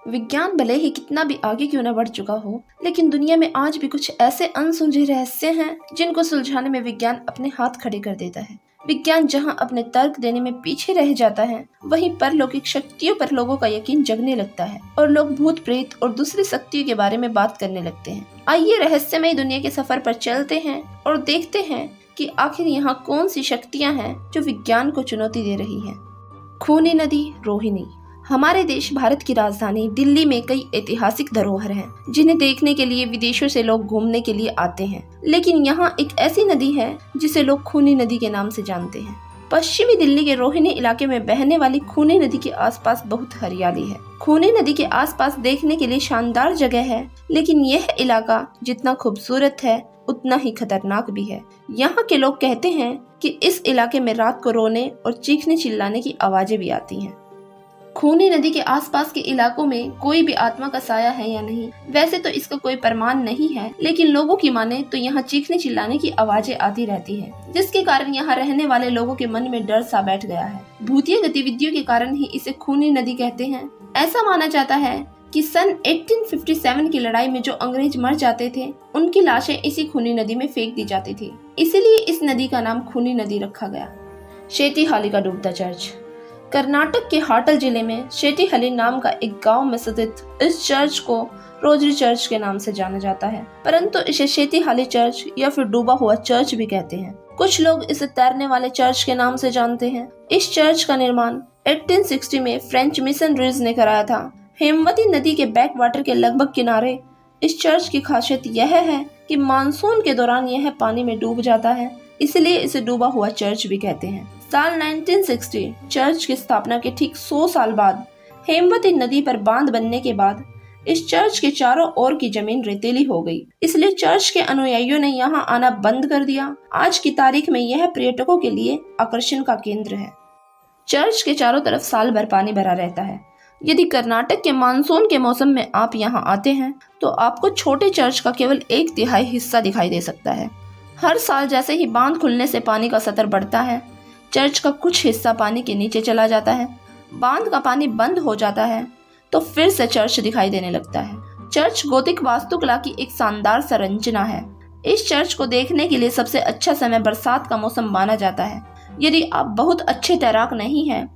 विज्ञान भले ही कितना भी आगे क्यों न बढ़ चुका हो, लेकिन दुनिया में आज भी कुछ ऐसे अनसुलझे रहस्य हैं जिनको सुलझाने में विज्ञान अपने हाथ खड़े कर देता है। विज्ञान जहां अपने तर्क देने में पीछे रह जाता है, वहीं परलौकिक शक्तियों पर लोगों का यकीन जगने लगता है और लोग भूत प्रेत और दूसरी शक्तियों के बारे में बात करने लगते हैं। आइए रहस्यमय दुनिया के सफर पर चलते हैं और देखते हैं कि आखिर यहाँ कौन सी शक्तियाँ हैं जो विज्ञान को चुनौती दे रही हैं। खूनी नदी रोहिणी। हमारे देश भारत की राजधानी दिल्ली में कई ऐतिहासिक धरोहर हैं, जिन्हें देखने के लिए विदेशों से लोग घूमने के लिए आते हैं। लेकिन यहाँ एक ऐसी नदी है जिसे लोग खूनी नदी के नाम से जानते हैं। पश्चिमी दिल्ली के रोहिणी इलाके में बहने वाली खूनी नदी के आसपास बहुत हरियाली है। खूनी नदी के आसपास देखने के लिए शानदार जगह है, लेकिन यह इलाका जितना खूबसूरत है उतना ही खतरनाक भी है। यहाँ के लोग कहते हैं कि इस इलाके में रात को रोने और चीखने चिल्लाने की आवाजें भी आती हैं। खूनी नदी के आसपास के इलाकों में कोई भी आत्मा का साया है या नहीं, वैसे तो इसका कोई प्रमाण नहीं है, लेकिन लोगों की माने तो यहाँ चीखने चिल्लाने की आवाजें आती रहती हैं, जिसके कारण यहाँ रहने वाले लोगों के मन में डर सा बैठ गया है। भूतिया गतिविधियों के कारण ही इसे खूनी नदी कहते हैं। ऐसा माना जाता है कि सन 1857 की लड़ाई में जो अंग्रेज मर जाते थे, उनकी लाशें इसी खूनी नदी में फेंक दी जाती थी, इसीलिए इस नदी का नाम खूनी नदी रखा गया। शेटीहाली का डूबता चर्च। कर्नाटक के हाटल जिले में शेटीहली नाम का एक गांव में स्थित इस चर्च को रोजरी चर्च के नाम से जाना जाता है, परंतु इसे शेटीहली चर्च या फिर डूबा हुआ चर्च भी कहते हैं। कुछ लोग इसे तैरने वाले चर्च के नाम से जानते हैं। इस चर्च का निर्माण 1860 में फ्रेंच मिशनरीज ने कराया था। हेमवती नदी के बैक वाटर के लगभग किनारे इस चर्च की खासियत यह है कि मानसून के दौरान यह पानी में डूब जाता है, इसलिए इसे डूबा हुआ चर्च भी कहते हैं। साल 1960 चर्च की स्थापना के ठीक 100 साल बाद हेमवती नदी पर बांध बनने के बाद इस चर्च के चारों ओर की जमीन रेतीली हो गई, इसलिए चर्च के अनुयायियों ने यहाँ आना बंद कर दिया। आज की तारीख में यह पर्यटकों के लिए आकर्षण का केंद्र है। चर्च के चारों तरफ साल भर पानी भरा रहता है। यदि कर्नाटक के मानसून के मौसम में आप यहाँ आते हैं तो आपको छोटे चर्च का केवल 1/3 हिस्सा दिखाई दे सकता है। हर साल जैसे ही बांध खुलने से पानी का स्तर बढ़ता है, चर्च का कुछ हिस्सा पानी के नीचे चला जाता है। बांध का पानी बंद हो जाता है तो फिर से चर्च दिखाई देने लगता है। चर्च गोथिक वास्तुकला की एक शानदार संरचना है। इस चर्च को देखने के लिए सबसे अच्छा समय बरसात का मौसम माना जाता है। यदि आप बहुत अच्छे तैराक नहीं हैं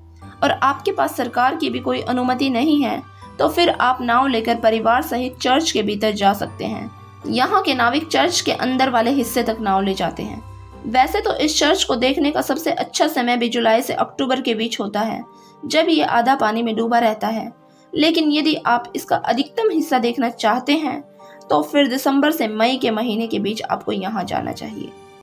और आपके पास सरकार की भी कोई अनुमति नहीं है, तो फिर आप नाव लेकर परिवार सहित चर्च के भीतर जा सकते हैं। यहाँ के नाविक चर्च के अंदर वाले हिस्से तक नाव ले जाते हैं। वैसे तो इस चर्च को देखने का सबसे अच्छा समय भी जुलाई से अक्टूबर के बीच होता है, जब ये आधा पानी में डूबा रहता है। लेकिन यदि आप इसका अधिकतम हिस्सा देखना चाहते हैं तो फिर दिसंबर से मई के महीने के बीच आपको यहाँ जाना चाहिए।